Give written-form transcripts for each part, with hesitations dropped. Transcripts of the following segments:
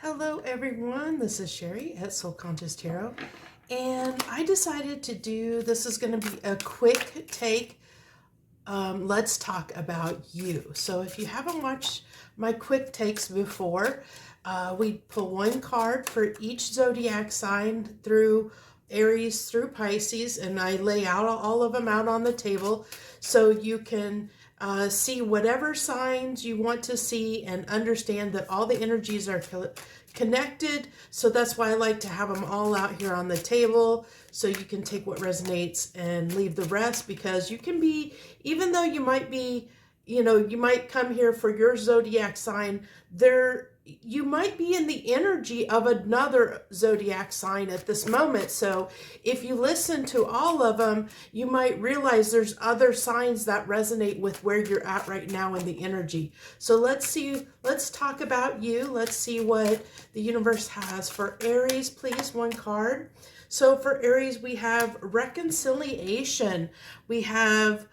Hello everyone, this is Sherry at Soul Conscious Tarot, and I decided to do, this is going to be a quick take, let's talk about you. So if you haven't watched my quick takes before, we pull one card for each zodiac sign through Aries through Pisces, and I lay out all of them out on the table so you can see whatever signs you want to see and understand that all the energies are connected. So that's why I like to have them all out here on the table so you can take what resonates and leave the rest, because you can be, even though you might be, you might come here for your zodiac sign, you might be in the energy of another zodiac sign at this moment. So if you listen to all of them, you might realize there's other signs that resonate with where you're at right now in the energy. So let's talk about you. Let's see what the universe has for Aries. Please, one card. So for Aries, we have reconciliation. We have,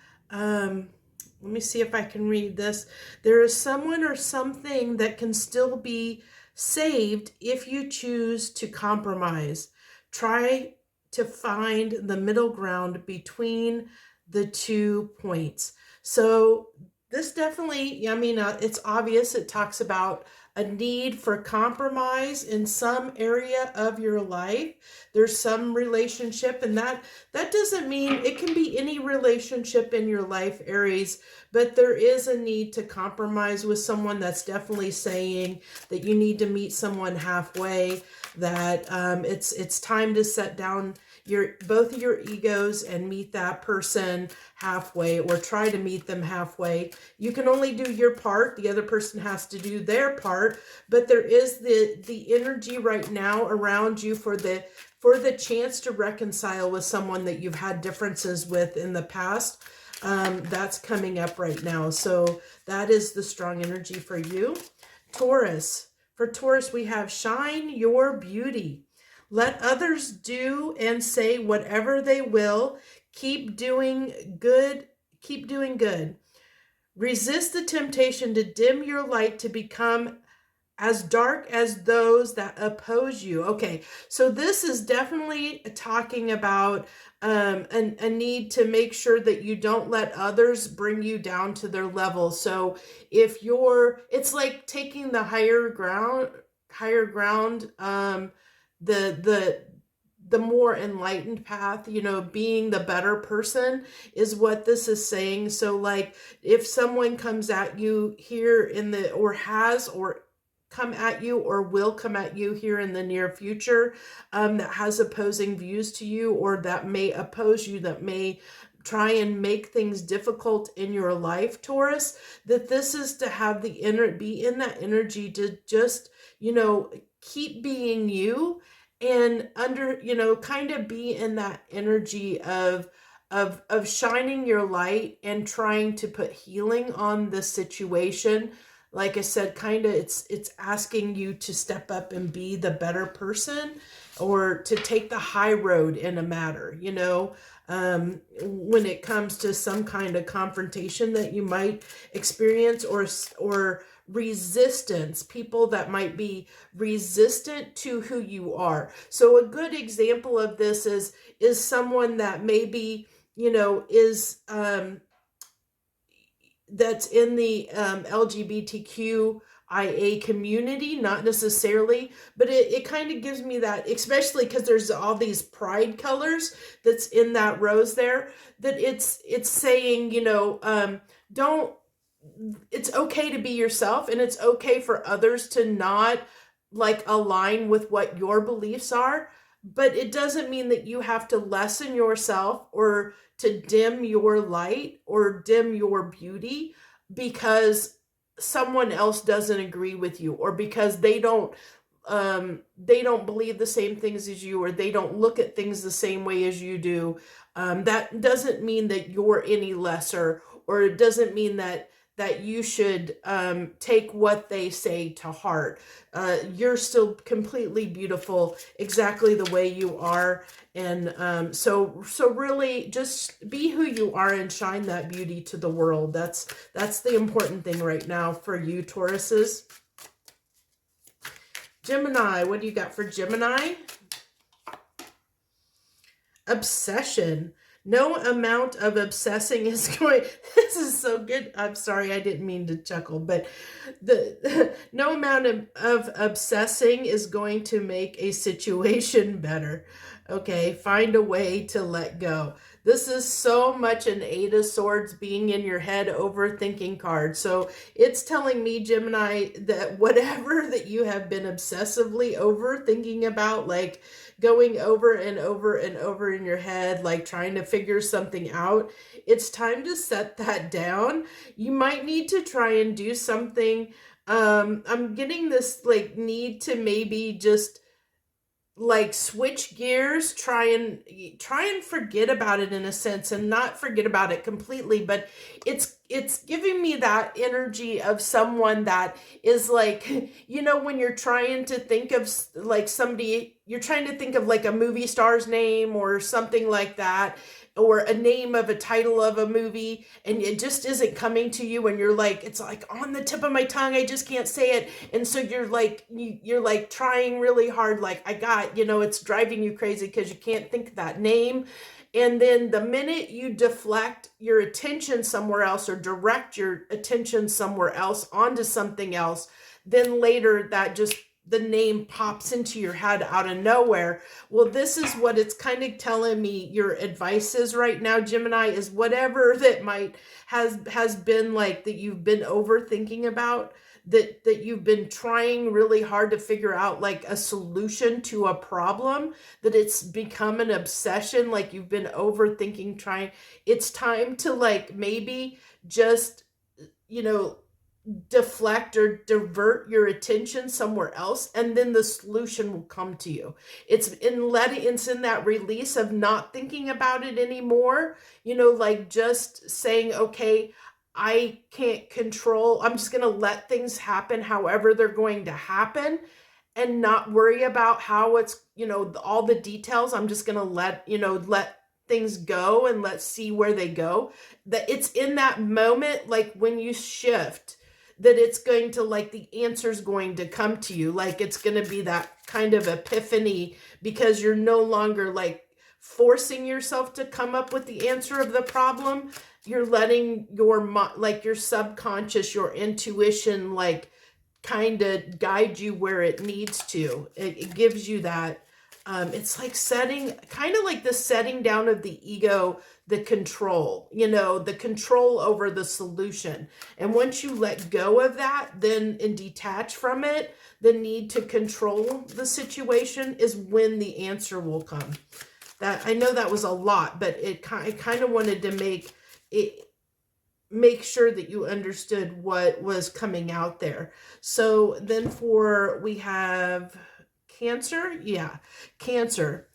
let me see if I can read this. There is someone or something that can still be saved if you choose to compromise. Try to find the middle ground between the 2 points. So this definitely, it's obvious. It talks about a need for compromise in some area of your life. There's some relationship, and that doesn't mean it can be any relationship in your life, Aries, but there is a need to compromise with someone. That's definitely saying that you need to meet someone halfway, that it's time to set down both of your egos and meet that person halfway, or try to meet them halfway. You can only do your part. The other person has to do their part, but there is the energy right now around you for the chance to reconcile with someone that you've had differences with in the past. That's coming up right now. So that is the strong energy for you. Taurus. For Taurus, we have shine your beauty. Let others do and say whatever they will. Keep doing good. Keep doing good. Resist the temptation to dim your light to become as dark as those that oppose you. Okay, so this is definitely talking about a need to make sure that you don't let others bring you down to their level. So if it's like taking the higher ground, the more enlightened path, being the better person is what this is saying. So like if someone comes at you here or come at you or will come at you here in the near future, that has opposing views to you, or that may oppose you, that may try and make things difficult in your life, Taurus, that this is to have be in that energy to just, keep being you, and kind of be in that energy of shining your light and trying to put healing on the situation. Like I said, kind of it's asking you to step up and be the better person, or to take the high road in a matter, when it comes to some kind of confrontation that you might experience, or resistance, people that might be resistant to who you are. So a good example of this is someone that maybe, is that's in the LGBTQIA community, not necessarily, but it kind of gives me that, especially because there's all these pride colors that's in that rose there, that it's saying, don't, it's okay to be yourself, and it's okay for others to not like align with what your beliefs are, but it doesn't mean that you have to lessen yourself or to dim your light or dim your beauty because someone else doesn't agree with you, or because they don't believe the same things as you, or they don't look at things the same way as you do. That doesn't mean that you're any lesser, or it doesn't mean that you should take what they say to heart. You're still completely beautiful exactly the way you are. And so really just be who you are and shine that beauty to the world. That's the important thing right now for you, Tauruses. Gemini, what do you got for Gemini? Obsession. No amount of obsessing is going, this is so good. I'm sorry, I didn't mean to chuckle, but no amount of obsessing is going to make a situation better. Okay, find a way to let go. This is so much an Eight of Swords being in your head overthinking card. So it's telling me, Gemini, that whatever that you have been obsessively overthinking about, like going over and over and over in your head, like trying to figure something out, it's time to set that down. You might need to try and do something. I'm getting this like need to maybe just like switch gears, try and forget about it in a sense, and not forget about it completely, but it's giving me that energy of someone that is like, when you're trying to think of like somebody, you're trying to think of like a movie star's name or something like that, or a name of a title of a movie, and it just isn't coming to you, and you're like, it's like on the tip of my tongue, I just can't say it. And so you're like trying really hard, like it's driving you crazy because you can't think of that name. And then the minute you deflect your attention somewhere else, or direct your attention somewhere else onto something else, then later the name pops into your head out of nowhere. Well, this is what it's kind of telling me your advice is right now, Gemini, is whatever that has been like that you've been overthinking about, that you've been trying really hard to figure out like a solution to a problem, that it's become an obsession, like you've been overthinking, trying. It's time to like maybe just, deflect or divert your attention somewhere else, and then the solution will come to you. It's in that release of not thinking about it anymore, like just saying, okay, I can't control, I'm just going to let things happen however they're going to happen, and not worry about how it's, all the details. I'm just going to let things go, and let's see where they go. That it's in that moment, like when you shift, that it's going to, like, the answer's going to come to you. Like it's going to be that kind of epiphany, because you're no longer like forcing yourself to come up with the answer of the problem. You're letting your subconscious, your intuition, like kind of guide you where it needs to. It gives you that. It's like kind of like the setting down of the ego, the control, the control over the solution. And once you let go of that, then and detach from it, the need to control the situation is when the answer will come. That, I know that was a lot, but I kind of wanted to make sure that you understood what was coming out there. So then we have Cancer. Yeah, Cancer.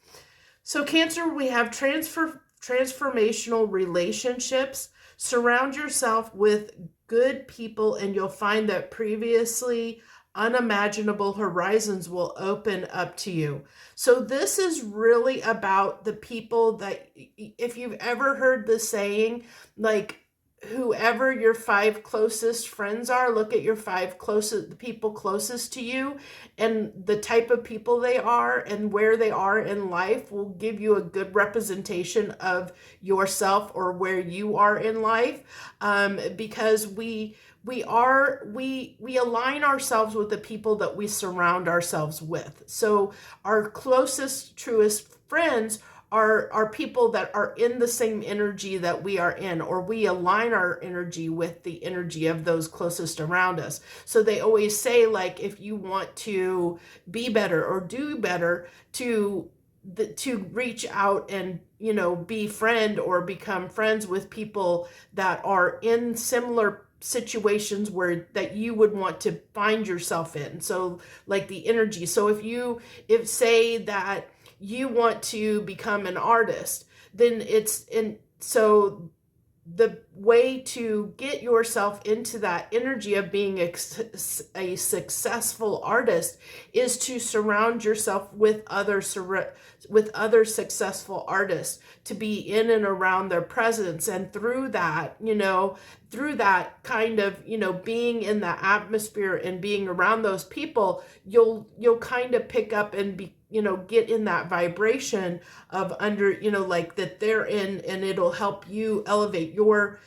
So Cancer, we have transformational relationships. Surround yourself with good people, and you'll find that previously unimaginable horizons will open up to you. So this is really about the people that, if you've ever heard the saying, like, whoever your 5 closest friends are, look at the people closest to you, and the type of people they are and where they are in life will give you a good representation of yourself or where you are in life. Because we align ourselves with the people that we surround ourselves with. So our closest, truest friends are people that are in the same energy that we are in, or we align our energy with the energy of those closest around us. So they always say, like, if you want to be better or do better, to reach out and befriend or become friends with people that are in similar situations that you would want to find yourself in. So like the energy. So if say that you want to become an artist, then so the way to get yourself into that energy of being a successful artist is to surround yourself with other successful artists, to be in and around their presence. And through that, through that kind of, being in that atmosphere and being around those people, you'll kind of pick up and be, get in that vibration of under, like that they're in, and it'll help you elevate your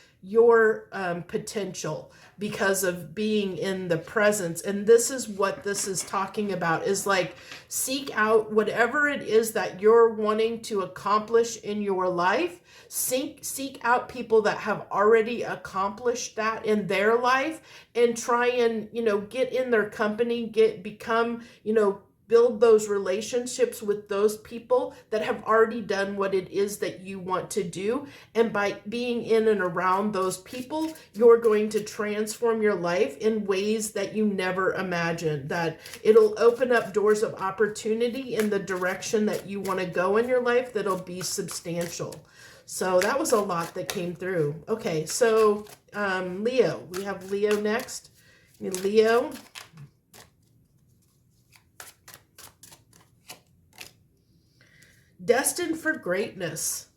potential because of being in the presence. And this is what this is talking about, is like, seek out whatever it is that you're wanting to accomplish in your life. Seek out people that have already accomplished that in their life, and try and, get in their company, become, build those relationships with those people that have already done what it is that you want to do. And by being in and around those people, you're going to transform your life in ways that you never imagined. That it'll open up doors of opportunity in the direction that you want to go in your life that'll be substantial. So that was a lot that came through. Okay, so Leo. We have Leo next. Leo. Destined for greatness.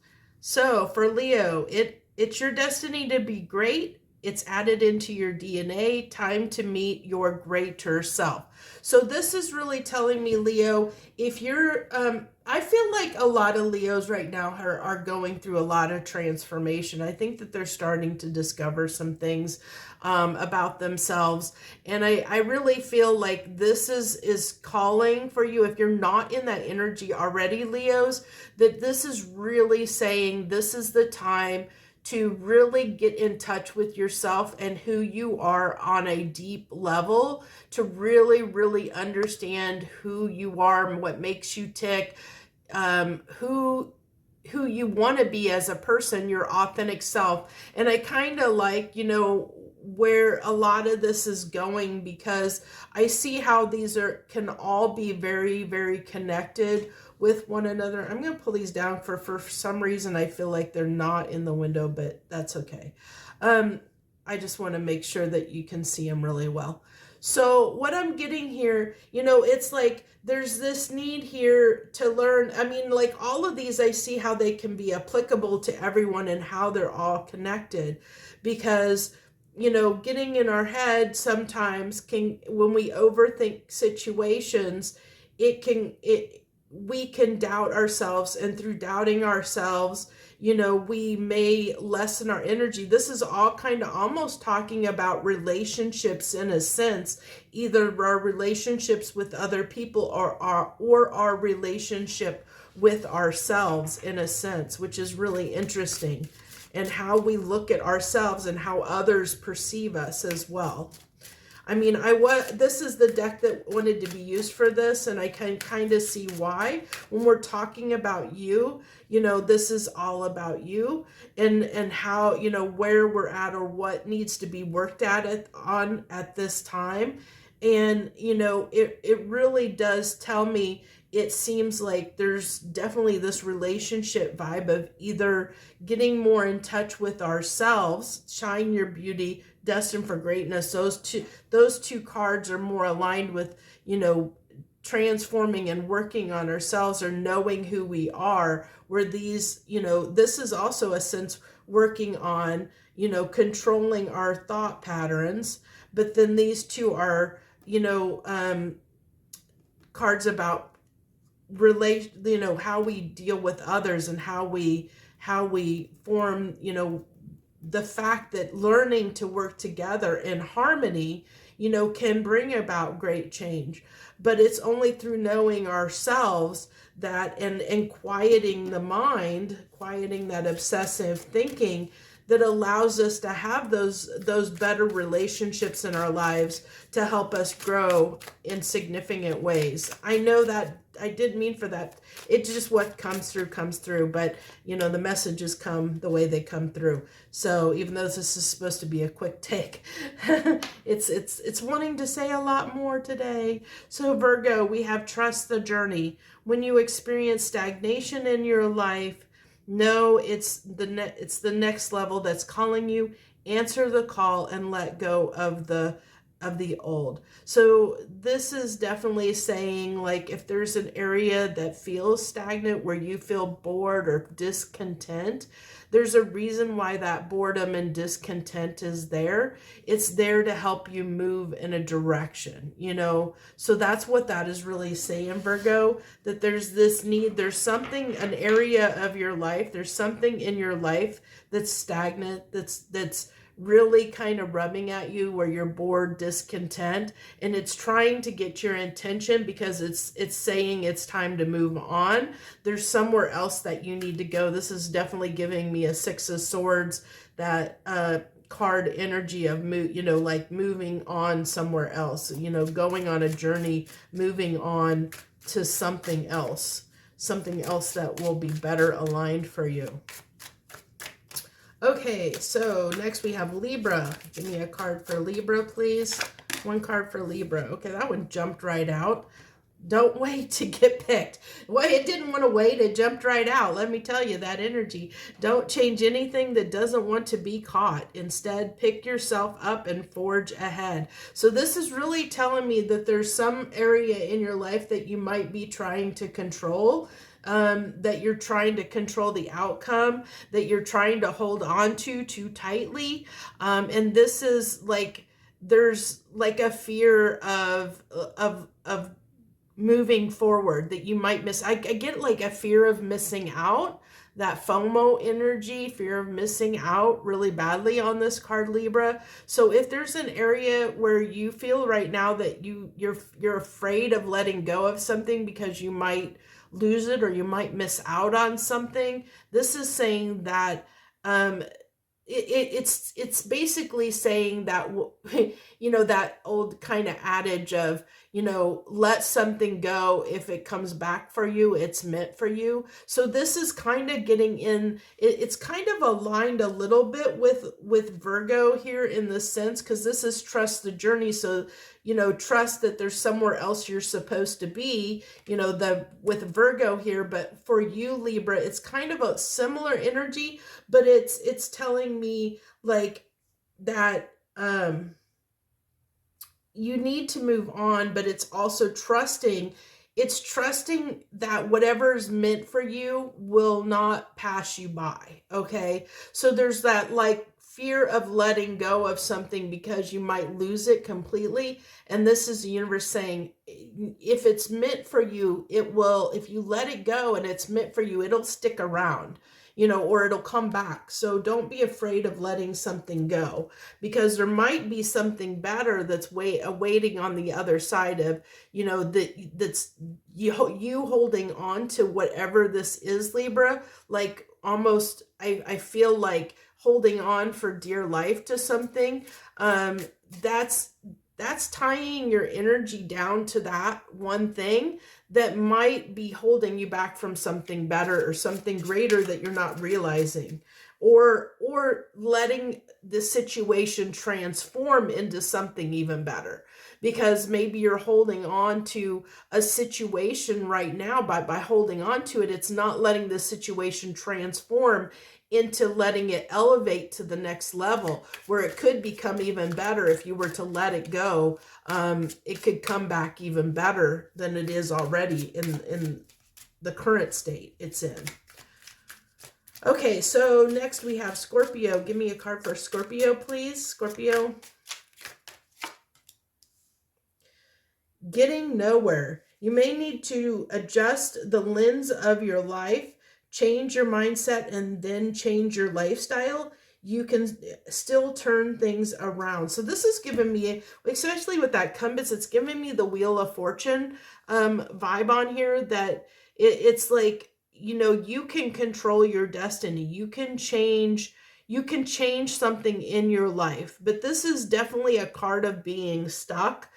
So for Leo, it's your destiny to be great. It's added into your DNA. Time to meet your greater self. So this is really telling me, Leo, if you're, I feel like a lot of Leos right now are going through a lot of transformation. I think that they're starting to discover some things about themselves. And I really feel like this is calling for you. If you're not in that energy already, Leos, that this is really saying this is the time to really get in touch with yourself and who you are on a deep level, to really, really understand who you are and what makes you tick, who you want to be as a person, your authentic self. And I kind of like, where a lot of this is going, because I see how these can all be very, very connected with one another. I'm going to pull these down for some reason I feel like they're not in the window, but that's okay. I just want to make sure that you can see them really well. So what I'm getting here, it's like there's this need here to learn. I mean, like all of these, I see how they can be applicable to everyone and how they're all connected, because getting in our head sometimes when we overthink situations, we can doubt ourselves, and through doubting ourselves, we may lessen our energy. This is all kind of almost talking about relationships in a sense, either our relationships with other people or our relationship with ourselves in a sense, which is really interesting, and how we look at ourselves and how others perceive us as well. I mean, this is the deck that wanted to be used for this, and I can kind of see why. When we're talking about you, this is all about you, and how, where we're at or what needs to be worked at this time. And, it really does tell me, it seems like there's definitely this relationship vibe of either getting more in touch with ourselves, shine your beauty, destined for greatness. Those two cards are more aligned with, transforming and working on ourselves, or knowing who we are, where these, this is also a sense working on, controlling our thought patterns. But then these two are, cards about how we deal with others, and how we form, the fact that learning to work together in harmony, can bring about great change. But it's only through knowing ourselves that, and quieting the mind, quieting that obsessive thinking, that allows us to have those better relationships in our lives to help us grow in significant ways. I know that I didn't mean for that. It's just what comes through, but the messages come the way they come through. So even though this is supposed to be a quick take, it's wanting to say a lot more today. So Virgo, we have trust the journey. When you experience stagnation in your life, no, it's the next level that's calling you. Answer the call and let go of the of the old. So this is definitely saying, like, if there's an area that feels stagnant, where you feel bored or discontent, there's a reason why that boredom and discontent is there. It's there to help you move in a direction, So that's what that is really saying, Virgo, that there's this need, there's something, an area of your life, there's something in your life that's stagnant, that's really kind of rubbing at you, where you're bored, discontent, and it's trying to get your attention because it's saying it's time to move on. There's somewhere else that you need to go. This is definitely giving me a Six of Swords, that card energy of like moving on somewhere else, going on a journey, moving on to something else that will be better aligned for you. Okay, so next we have Libra. Give me a card for Libra, please. One card for Libra. Okay, that one jumped right out. Don't wait to get picked. Well, it didn't want to wait. It jumped right out. Let me tell you, that energy. Don't change anything that doesn't want to be caught. Instead, pick yourself up and forge ahead. So this is really telling me that there's some area in your life that you might be trying to control. That you're trying to control the outcome, that you're trying to hold on to too tightly. And this is like, there's like a fear of moving forward that you might miss. I get like a fear of missing out, that FOMO energy, fear of missing out really badly on this card, Libra. So if there's an area where you feel right now that you're afraid of letting go of something because you might lose it or you might miss out on something, this is saying that it's basically saying that, that old kind of adage of, let something go. If it comes back for you, it's meant for you. So this is kind of getting in, it's kind of aligned a little bit with Virgo here in the sense, because this is trust the journey. So, trust that there's somewhere else you're supposed to be, with Virgo here. But for you, Libra, it's kind of a similar energy, but it's telling me like that, you need to move on, but it's also trusting that whatever's meant for you will not pass you by. Okay. So there's that like fear of letting go of something because you might lose it completely. And this is the universe saying, if it's meant for you, it will, if you let it go and it's meant for you, it'll stick around, or it'll come back. So don't be afraid of letting something go, because there might be something better that's awaiting on the other side of, that's you holding on to whatever this is, Libra, like almost, I feel like holding on for dear life to something. That's tying your energy down to that one thing that might be holding you back from something better or something greater that you're not realizing, or letting the situation transform into something even better, because maybe you're holding on to a situation right now. By holding on to it, it's not letting the situation transform into letting it elevate to the next level, where it could become even better. If you were to let it go, it could come back even better than it is already in the current state it's in. Okay, so next we have Scorpio. Give me a card for Scorpio, please. Scorpio. Getting nowhere. You may need to adjust the lens of your life, change your mindset, and then change your lifestyle. You can still turn things around. So this is giving me, especially with that compass, it's giving me the Wheel of Fortune vibe on here, that it's like, you can control your destiny. You can change something in your life. But this is definitely a card of being stuck.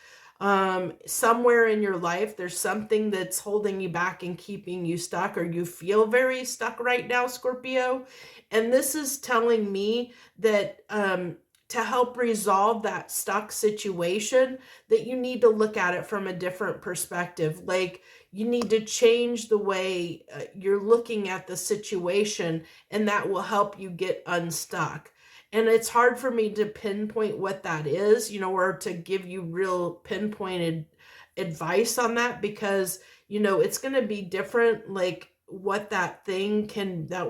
Somewhere in your life, there's something that's holding you back and keeping you stuck, or you feel very stuck right now, Scorpio. And this is telling me that to help resolve that stuck situation, that you need to look at it from a different perspective. Like, you need to change the way you're looking at the situation, and that will help you get unstuck. And it's hard for me to pinpoint what that is, or to give you real pinpointed advice on that, because, it's going to be different, like what that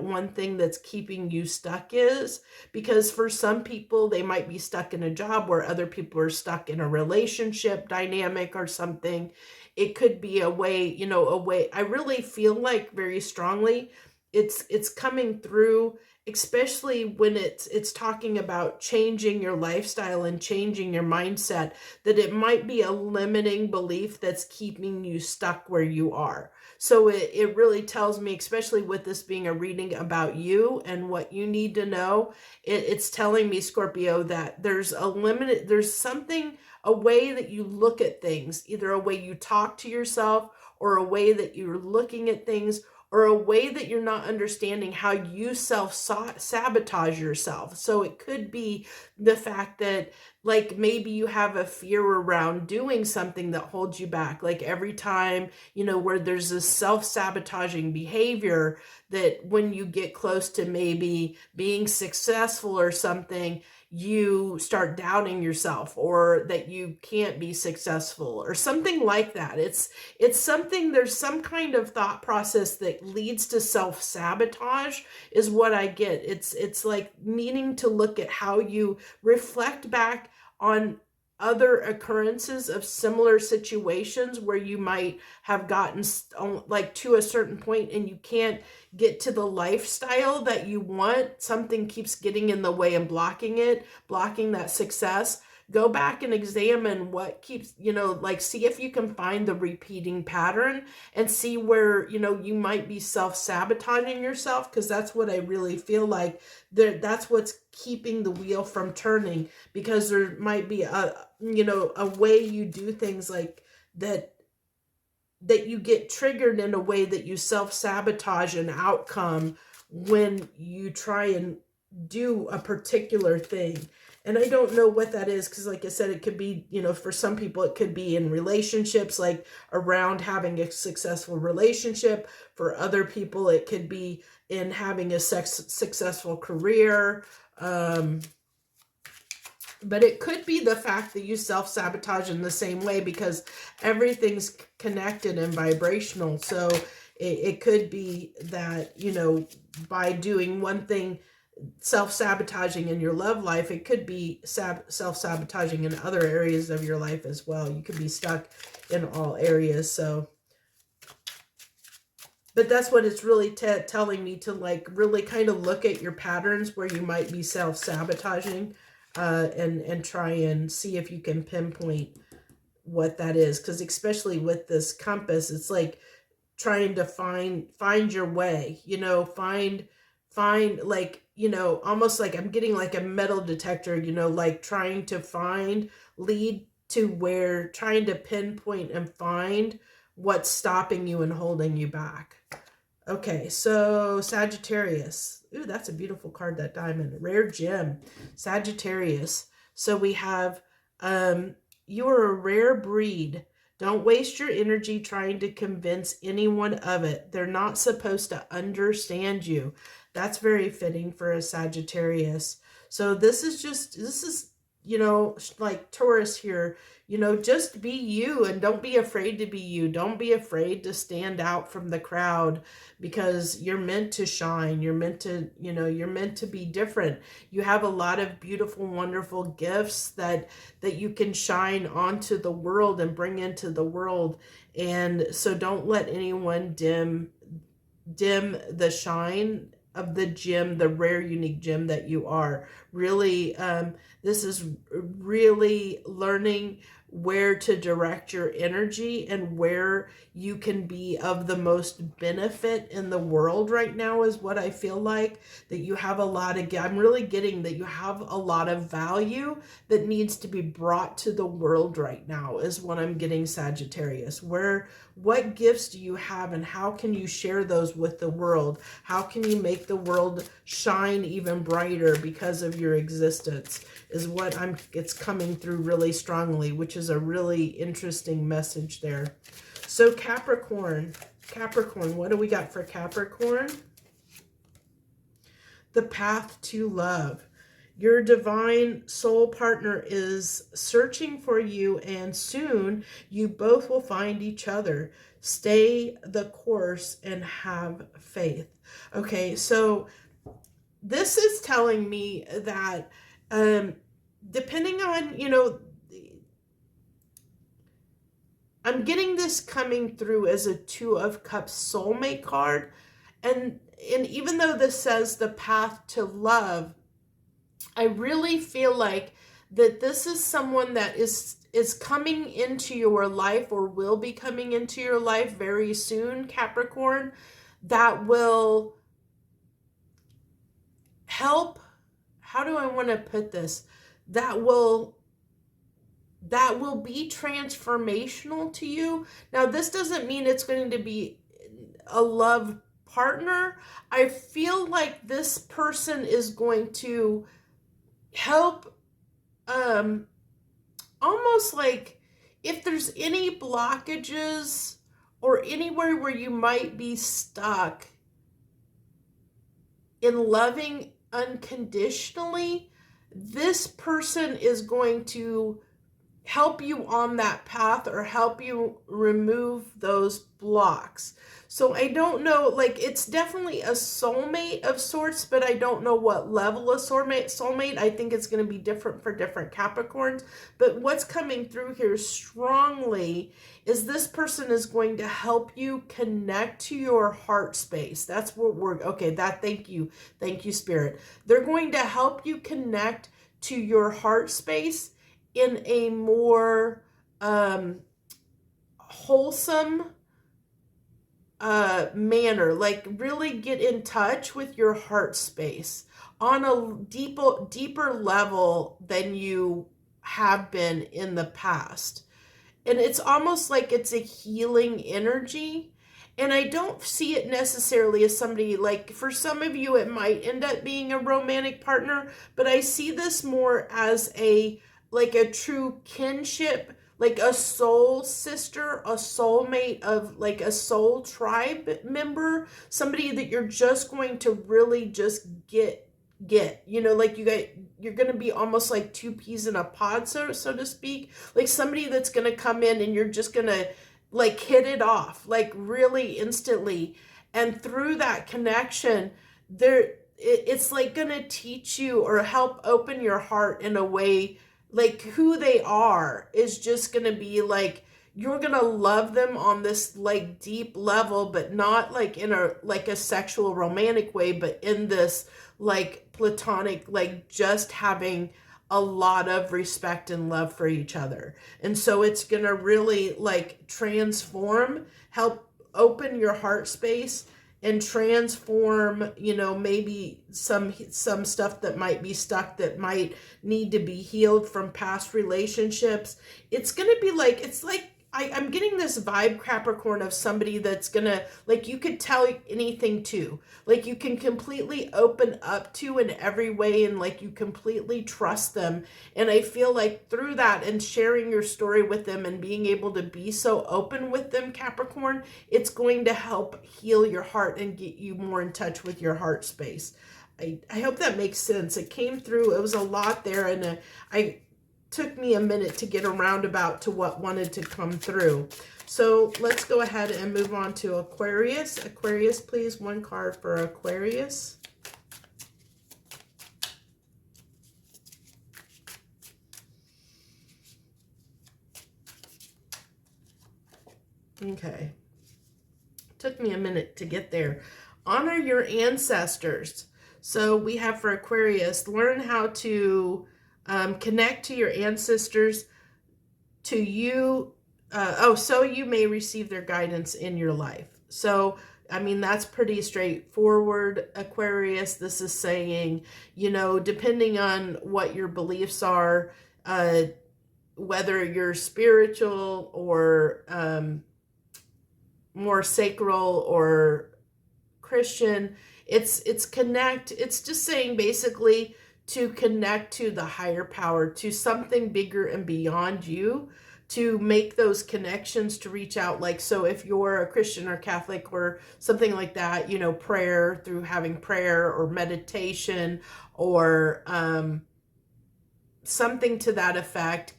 one thing that's keeping you stuck is. Because for some people, they might be stuck in a job, where other people are stuck in a relationship dynamic or something. It could be a way, I really feel like very strongly it's coming through, especially when it's talking about changing your lifestyle and changing your mindset, that it might be a limiting belief that's keeping you stuck where you are. So it really tells me, especially with this being a reading about you and what you need to know, it's telling me, Scorpio, that there's a way that you look at things, either a way you talk to yourself, or a way that you're looking at things, or a way that you're not understanding how you self-sabotage yourself. So it could be the fact that, like, maybe you have a fear around doing something that holds you back. Like every time, where there's this self-sabotaging behavior, that when you get close to maybe being successful or something, you start doubting yourself, or that you can't be successful or something like that. It's something, there's some kind of thought process that leads to self-sabotage is what I get. It's like needing to look at how you reflect back on other occurrences of similar situations where you might have gotten like to a certain point and you can't get to the lifestyle that you want. Something keeps getting in the way and blocking that success. Go back and examine what keeps, like see if you can find the repeating pattern and see where, you might be self-sabotaging yourself, because that's what I really feel like. That's what's keeping the wheel from turning, because there might be a way you do things like that you get triggered in a way that you self-sabotage an outcome when you try and do a particular thing. And I don't know what that is, because like I said, it could be, for some people, it could be in relationships, like around having a successful relationship. For other people, it could be in having a successful career. But it could be the fact that you self-sabotage in the same way, because everything's connected and vibrational. So it could be that, by doing one thing, self-sabotaging in your love life, it could be self-sabotaging in other areas of your life as well. You could be stuck in all areas. So, but that's what it's really telling me, to like really kind of look at your patterns where you might be self-sabotaging, and try and see if you can pinpoint what that is. Because especially with this compass, it's like trying to find your way, find like, almost like I'm getting like a metal detector, like trying to lead to where, trying to pinpoint and find what's stopping you and holding you back. Okay, so Sagittarius. Ooh, that's a beautiful card, that diamond. Rare gem. Sagittarius. So we have, you are a rare breed. Don't waste your energy trying to convince anyone of it. They're not supposed to understand you. That's very fitting for a Sagittarius. So this is, like Taurus here, just be you, and don't be afraid to be you. Don't be afraid to stand out from the crowd, because you're meant to shine. You're meant to, you're meant to be different. You have a lot of beautiful, wonderful gifts that you can shine onto the world and bring into the world. And so don't let anyone dim the shine of the gem, the rare, unique gem that you are. Really, this is really learning where to direct your energy and where you can be of the most benefit in the world right now, is what I feel like. That you have a lot of, I'm really getting that you have a lot of value that needs to be brought to the world right now, is what I'm getting, Sagittarius. What gifts do you have, and how can you share those with the world? How can you make the world shine even brighter because of your existence, is what it's coming through really strongly, which is a really interesting message there. So Capricorn, what do we got for Capricorn? The path to love. Your divine soul partner is searching for you, and soon you both will find each other. Stay the course and have faith. Okay, so this is telling me that depending on, I'm getting this coming through as a Two of Cups soulmate card. And even though this says the path to love, I really feel like that this is someone that is coming into your life, or will be coming into your life very soon, Capricorn, that will help. How do I want to put this? That will be transformational to you. Now, this doesn't mean it's going to be a love partner. I feel like this person is going to help, almost like if there's any blockages or anywhere where you might be stuck in loving unconditionally, this person is going to help you on that path, or help you remove those blocks. So I don't know, like, it's definitely a soulmate of sorts, but I don't know what level of soulmate. I think it's going to be different for different Capricorns. But what's coming through here strongly is this person is going to help you connect to your heart space. That's what thank you, Spirit. They're going to help you connect to your heart space in a more wholesome manner. Like, really get in touch with your heart space on a deeper level than you have been in the past. And it's almost like it's a healing energy. And I don't see it necessarily as somebody, like, for some of you it might end up being a romantic partner, but I see this more as a true kinship, like a soul sister, a soulmate, of like a soul tribe member, somebody that you're just going to really just get, like you're going to be almost like two peas in a pod, so to speak, like somebody that's going to come in and you're just going to like hit it off like really instantly. And through that connection, it's like going to teach you or help open your heart in a way, like who they are is just going to be like, you're going to love them on this like deep level, but not like in a sexual romantic way, but in this like platonic, like just having a lot of respect and love for each other. And so it's going to really like transform, help open your heart space and transform, maybe some stuff that might be stuck, that might need to be healed from past relationships. It's going to be like, it's like, I'm getting this vibe, Capricorn, of somebody that's going to, like, you could tell anything to, like, you can completely open up to in every way, and like you completely trust them. And I feel like through that and sharing your story with them and being able to be so open with them, Capricorn, it's going to help heal your heart and get you more in touch with your heart space. I hope that makes sense. It came through. It was a lot there, and I took me a minute to get around about to what wanted to come through. So let's go ahead and move on to Aquarius. Aquarius, please, one card for Aquarius. Okay. Took me a minute to get there. Honor your ancestors. So we have for Aquarius, learn how to connect to your ancestors, to you, so you may receive their guidance in your life. So, I mean, that's pretty straightforward, Aquarius. This is saying, depending on what your beliefs are, whether you're spiritual or more sacral or Christian, it's just saying basically to connect to the higher power, to something bigger and beyond you, to make those connections, to reach out. Like, so if you're a Christian or Catholic or something like that, prayer, through having prayer or meditation, or something to that effect,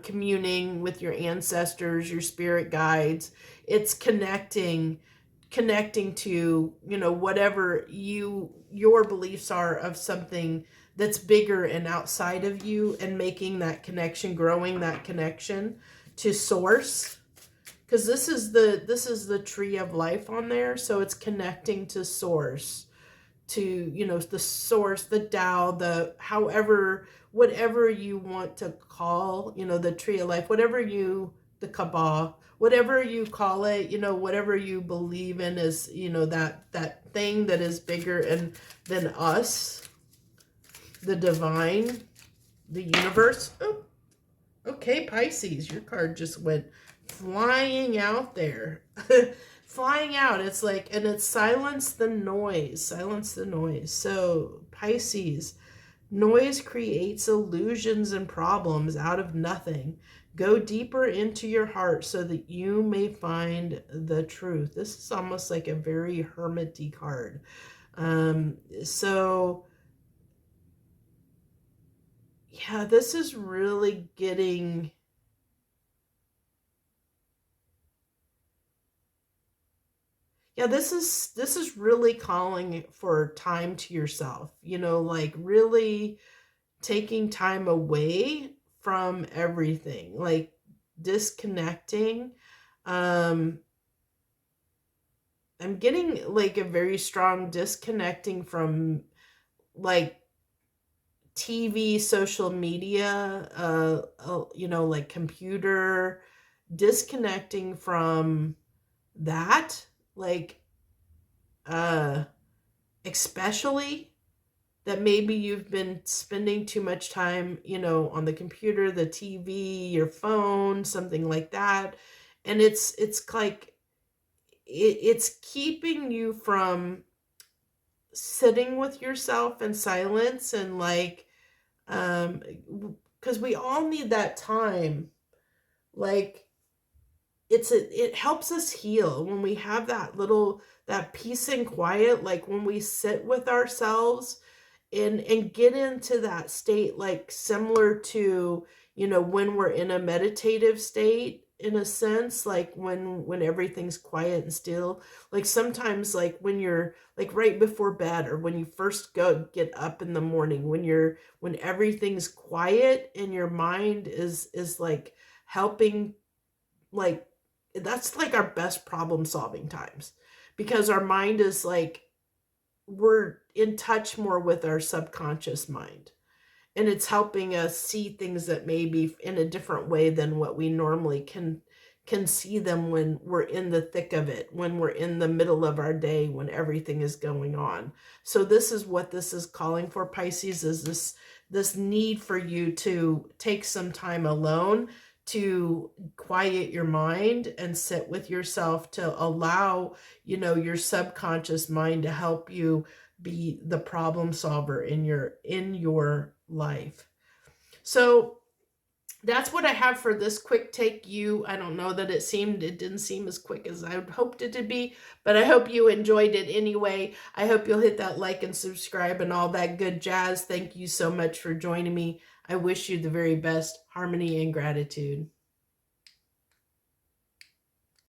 communing with your ancestors, your spirit guides. It's connecting to, whatever your beliefs are of something that's bigger and outside of you, and making that connection, growing that connection to source, because this is the tree of life on there. So it's connecting to source, to, the source, the Tao, the however, whatever you want to call, the tree of life, the Kabbah, whatever you call it, whatever you believe in is, that thing that is bigger and than us, the divine, the universe. Oh, okay, Pisces, your card just went flying out there. Flying out. It's like, and it's silence the noise. Silence the noise. So, Pisces, noise creates illusions and problems out of nothing. Go deeper into your heart so that you may find the truth. This is almost like a very hermity card. So, yeah, this is really getting... Yeah, this is really calling for time to yourself, like really taking time away from everything, like disconnecting. Um, I'm getting like a very strong disconnecting from like TV, social media, like computer, disconnecting from that, like, uh, especially that maybe you've been spending too much time, on the computer, the TV, your phone, something like that. And it's like it's keeping you from sitting with yourself in silence, and like, because we all need that time. Like, it helps us heal when we have that peace and quiet, like when we sit with ourselves and get into that state, like similar to, when we're in a meditative state, in a sense, like when everything's quiet and still. Like sometimes, like when you're like right before bed, or when you first get up in the morning, when everything's quiet and your mind is like helping, like, that's like our best problem solving times, because our mind is like, we're in touch more with our subconscious mind, and it's helping us see things that maybe in a different way than what we normally can see them when we're in the thick of it, when we're in the middle of our day, when everything is going on. So this is what this is calling for, Pisces, is this need for you to take some time alone, to quiet your mind and sit with yourself, to allow, your subconscious mind to help you be the problem solver in your life. So that's what I have for this quick take. I don't know that it didn't seem as quick as I hoped it to be, but I hope you enjoyed it anyway. I hope you'll hit that like and subscribe and all that good jazz. Thank you so much for joining me. I wish you the very best harmony and gratitude.